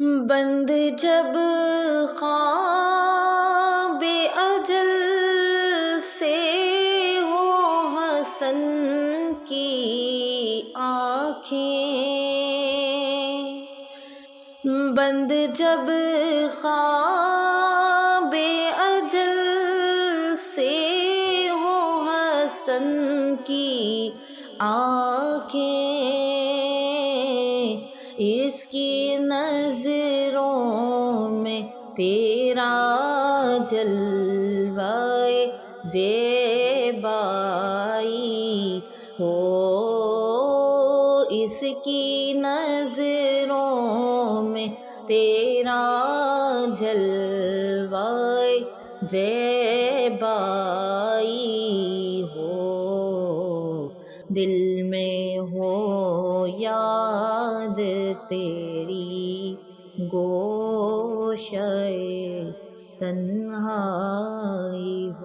بند جب خواب اجل سے ہو حسن کی آنکھیں، بند جب خواب اجل سے ہو حسن کی آنکھیں، اس کی نظروں میں تیرا جلوہ زیبائی ہو، اس کی نظروں میں تیرا جلوہ زیبائی ہو، دل میں ہو یاد تیری گوشۂ تنہائی ہو۔